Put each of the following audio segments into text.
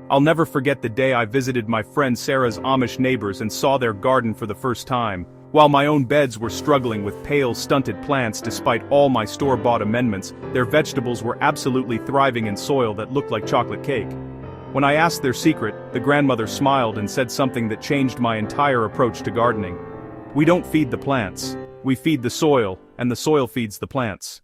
I'll never forget the day I visited my friend Sarah's Amish neighbors and saw their garden for the first time. While my own beds were struggling with pale, stunted plants despite all my store-bought amendments, their vegetables were absolutely thriving in soil that looked like chocolate cake. When I asked their secret, the grandmother smiled and said something that changed my entire approach to gardening. We don't feed the plants. We feed the soil, and the soil feeds the plants.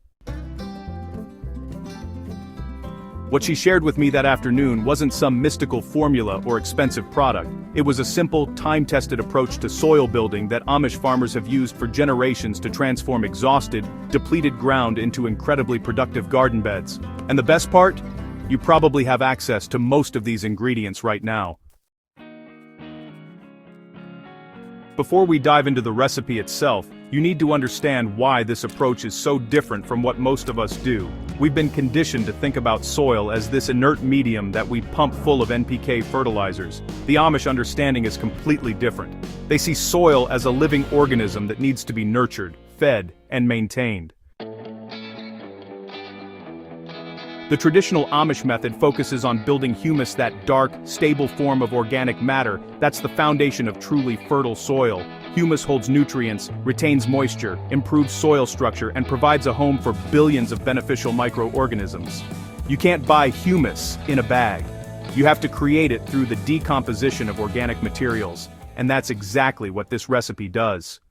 What she shared with me that afternoon wasn't some mystical formula or expensive product. It was a simple, time-tested approach to soil building that Amish farmers have used for generations to transform exhausted, depleted ground into incredibly productive garden beds. And the best part? You probably have access to most of these ingredients right now. Before we dive into the recipe itself, you need to understand why this approach is so different from what most of us do. We've been conditioned to think about soil as this inert medium that we pump full of NPK fertilizers. The Amish understanding is completely different. They see soil as a living organism that needs to be nurtured, fed, and maintained. The traditional Amish method focuses on building humus, that dark, stable form of organic matter that's the foundation of truly fertile soil. Humus holds nutrients, retains moisture, improves soil structure, and provides a home for billions of beneficial microorganisms. You can't buy humus in a bag. You have to create it through the decomposition of organic materials, and that's exactly what this recipe does.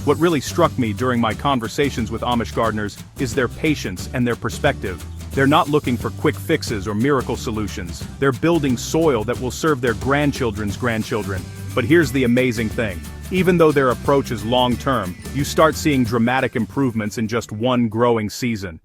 What really struck me during my conversations with Amish gardeners is their patience and their perspective. They're not looking for quick fixes or miracle solutions. They're building soil that will serve their grandchildren's grandchildren. But here's the amazing thing. Even though their approach is long-term, you start seeing dramatic improvements in just one growing season.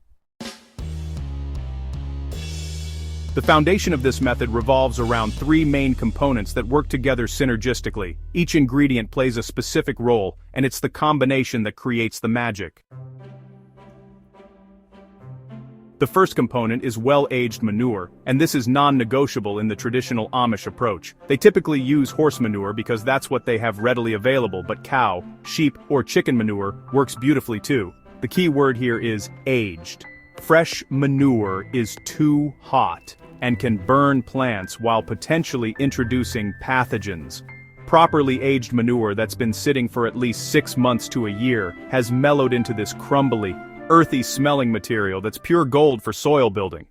The foundation of this method revolves around three main components that work together synergistically. Each ingredient plays a specific role, and it's the combination that creates the magic. The first component is well-aged manure, and this is non-negotiable in the traditional Amish approach. They typically use horse manure because that's what they have readily available, but cow, sheep, or chicken manure works beautifully too. The key word here is aged. Fresh manure is too hot and can burn plants while potentially introducing pathogens. Properly aged manure that's been sitting for at least 6 months to a year has mellowed into this crumbly, earthy smelling material that's pure gold for soil building.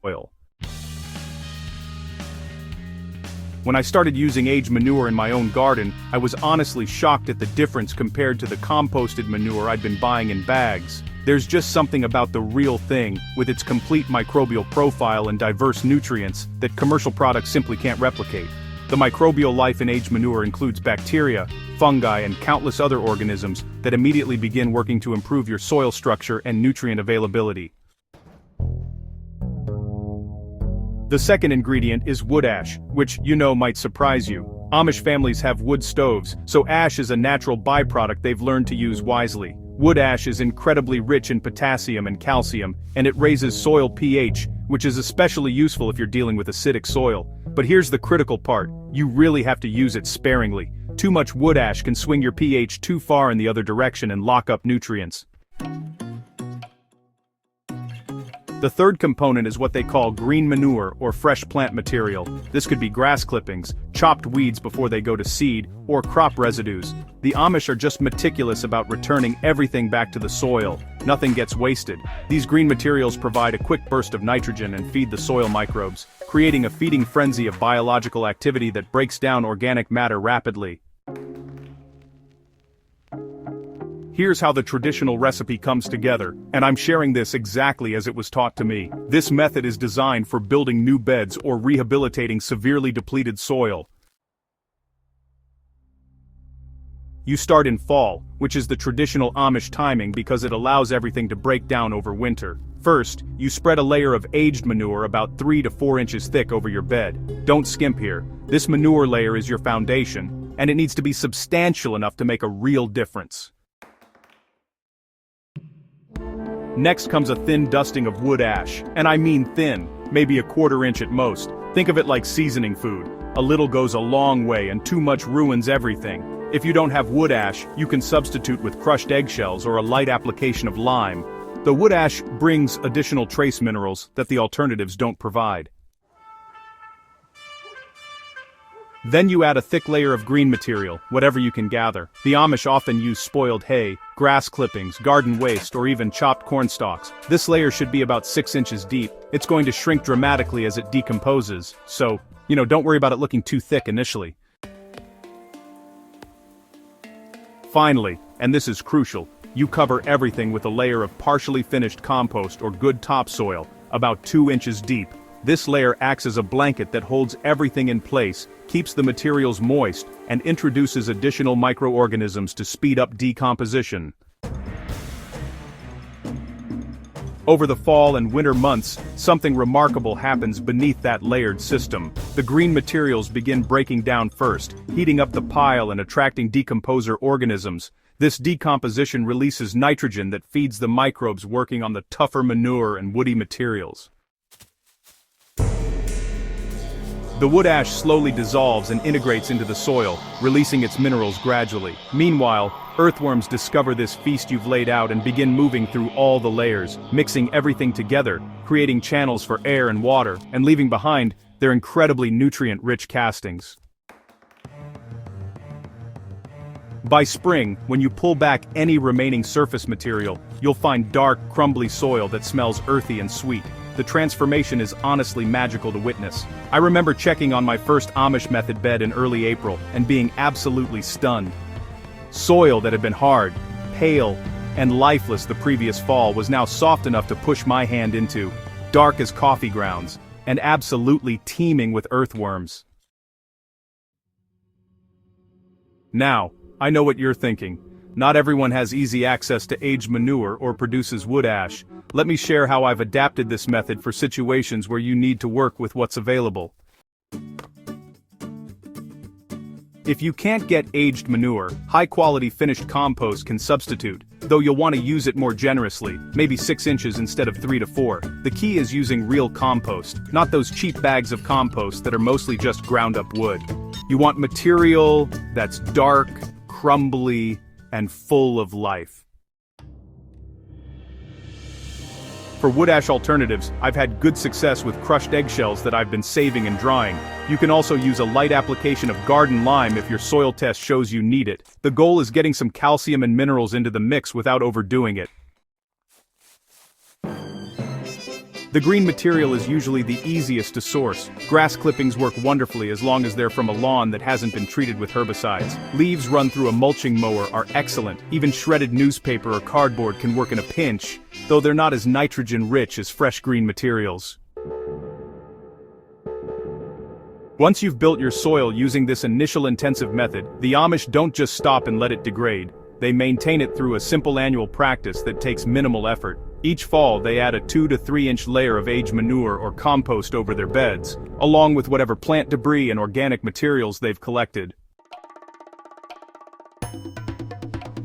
When I started using aged manure in my own garden, I was honestly shocked at the difference compared to the composted manure I'd been buying in bags. There's just something about the real thing, with its complete microbial profile and diverse nutrients, that commercial products simply can't replicate. The microbial life in aged manure includes bacteria, fungi, and countless other organisms that immediately begin working to improve your soil structure and nutrient availability. The second ingredient is wood ash, which might surprise you. Amish families have wood stoves, so ash is a natural byproduct they've learned to use wisely. Wood ash is incredibly rich in potassium and calcium, and it raises soil pH, which is especially useful if you're dealing with acidic soil. But here's the critical part: you really have to use it sparingly. Too much wood ash can swing your pH too far in the other direction and lock up nutrients. The third component is what they call green manure or fresh plant material. This could be grass clippings, chopped weeds before they go to seed, or crop residues. The Amish are just meticulous about returning everything back to the soil. Nothing gets wasted. These green materials provide a quick burst of nitrogen and feed the soil microbes, creating a feeding frenzy of biological activity that breaks down organic matter rapidly. Here's how the traditional recipe comes together, and I'm sharing this exactly as it was taught to me. This method is designed for building new beds or rehabilitating severely depleted soil. You start in fall, which is the traditional Amish timing because it allows everything to break down over winter. First, you spread a layer of aged manure about 3 to 4 inches thick over your bed. Don't skimp here. This manure layer is your foundation, and it needs to be substantial enough to make a real difference. Next comes a thin dusting of wood ash, and I mean thin, maybe a 1/4 inch at most. Think of it like seasoning food. A little goes a long way and too much ruins everything. If you don't have wood ash, you can substitute with crushed eggshells or a light application of lime. The wood ash brings additional trace minerals that the alternatives don't provide. Then you add a thick layer of green material, whatever you can gather. The Amish often use spoiled hay, grass clippings, garden waste, or even chopped corn stalks. This layer should be about 6 inches deep. It's going to shrink dramatically as it decomposes, so, don't worry about it looking too thick initially. Finally, and this is crucial, you cover everything with a layer of partially finished compost or good topsoil, about 2 inches deep. This layer acts as a blanket that holds everything in place, keeps the materials moist, and introduces additional microorganisms to speed up decomposition. Over the fall and winter months, something remarkable happens beneath that layered system. The green materials begin breaking down first, heating up the pile and attracting decomposer organisms. This decomposition releases nitrogen that feeds the microbes working on the tougher manure and woody materials. The wood ash slowly dissolves and integrates into the soil, releasing its minerals gradually. Meanwhile, earthworms discover this feast you've laid out and begin moving through all the layers, mixing everything together, creating channels for air and water, and leaving behind their incredibly nutrient-rich castings. By spring, when you pull back any remaining surface material, you'll find dark, crumbly soil that smells earthy and sweet. The transformation is honestly magical to witness. I remember checking on my first Amish method bed in early April and being absolutely stunned. Soil that had been hard, pale, and lifeless the previous fall was now soft enough to push my hand into, dark as coffee grounds, and absolutely teeming with earthworms. Now, I know what you're thinking. Not everyone has easy access to aged manure or produces wood ash. Let me share how I've adapted this method for situations where you need to work with what's available. If you can't get aged manure, high-quality finished compost can substitute, though you'll want to use it more generously, maybe 6 inches instead of 3 to 4. The key is using real compost, not those cheap bags of compost that are mostly just ground-up wood. You want material that's dark, crumbly, and full of life. For wood ash alternatives, I've had good success with crushed eggshells that I've been saving and drying. You can also use a light application of garden lime if your soil test shows you need it. The goal is getting some calcium and minerals into the mix without overdoing it. The green material is usually the easiest to source. Grass clippings work wonderfully as long as they're from a lawn that hasn't been treated with herbicides. Leaves run through a mulching mower are excellent. Even shredded newspaper or cardboard can work in a pinch, though they're not as nitrogen-rich as fresh green materials. Once you've built your soil using this initial intensive method, the Amish don't just stop and let it degrade. They maintain it through a simple annual practice that takes minimal effort. Each fall, they add a 2 to 3 inch layer of aged manure or compost over their beds, along with whatever plant debris and organic materials they've collected.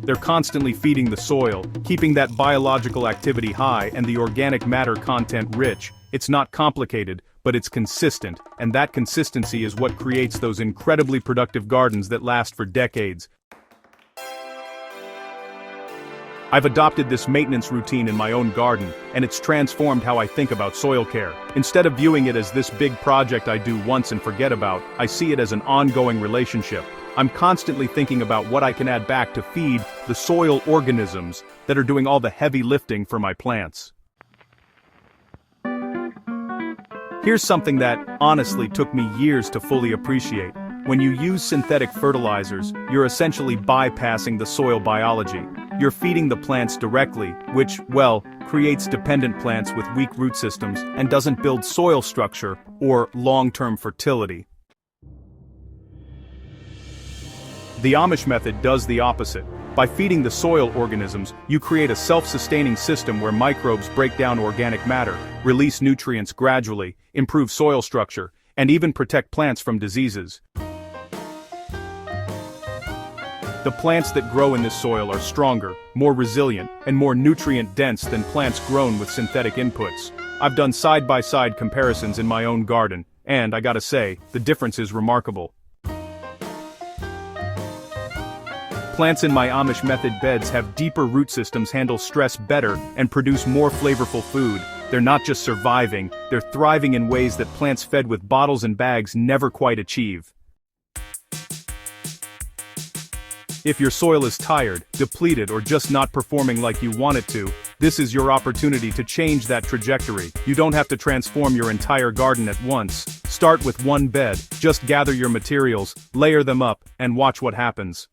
They're constantly feeding the soil, keeping that biological activity high and the organic matter content rich. It's not complicated, but it's consistent, and that consistency is what creates those incredibly productive gardens that last for decades. I've adopted this maintenance routine in my own garden, and it's transformed how I think about soil care. Instead of viewing it as this big project I do once and forget about, I see it as an ongoing relationship. I'm constantly thinking about what I can add back to feed the soil organisms that are doing all the heavy lifting for my plants. Here's something that, honestly, took me years to fully appreciate. When you use synthetic fertilizers, you're essentially bypassing the soil biology. You're feeding the plants directly, which, well, creates dependent plants with weak root systems and doesn't build soil structure or long-term fertility. The Amish method does the opposite. By feeding the soil organisms, you create a self-sustaining system where microbes break down organic matter, release nutrients gradually, improve soil structure, and even protect plants from diseases. The plants that grow in this soil are stronger, more resilient, and more nutrient-dense than plants grown with synthetic inputs. I've done side-by-side comparisons in my own garden, and I gotta say, the difference is remarkable. Plants in my Amish method beds have deeper root systems, handle stress better, and produce more flavorful food. They're not just surviving, they're thriving in ways that plants fed with bottles and bags never quite achieve. If your soil is tired, depleted, or just not performing like you want it to, this is your opportunity to change that trajectory. You don't have to transform your entire garden at once. Start with one bed, just gather your materials, layer them up, and watch what happens.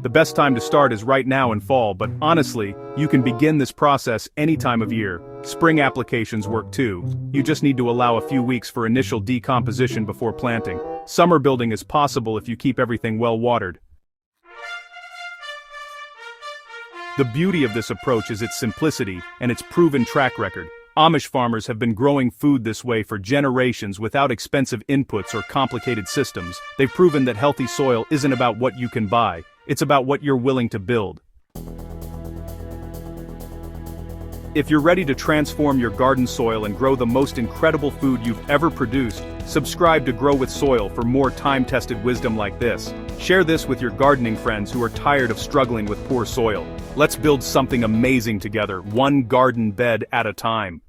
The best time to start is right now in fall, but honestly, you can begin this process any time of year. Spring applications work too. You just need to allow a few weeks for initial decomposition before planting. Summer building is possible if you keep everything well watered. The beauty of this approach is its simplicity and its proven track record. Amish farmers have been growing food this way for generations without expensive inputs or complicated systems. They've proven that healthy soil isn't about what you can buy, it's about what you're willing to build. If you're ready to transform your garden soil and grow the most incredible food you've ever produced, subscribe to Grow with Soil for more time-tested wisdom like this. Share this with your gardening friends who are tired of struggling with poor soil. Let's build something amazing together, one garden bed at a time.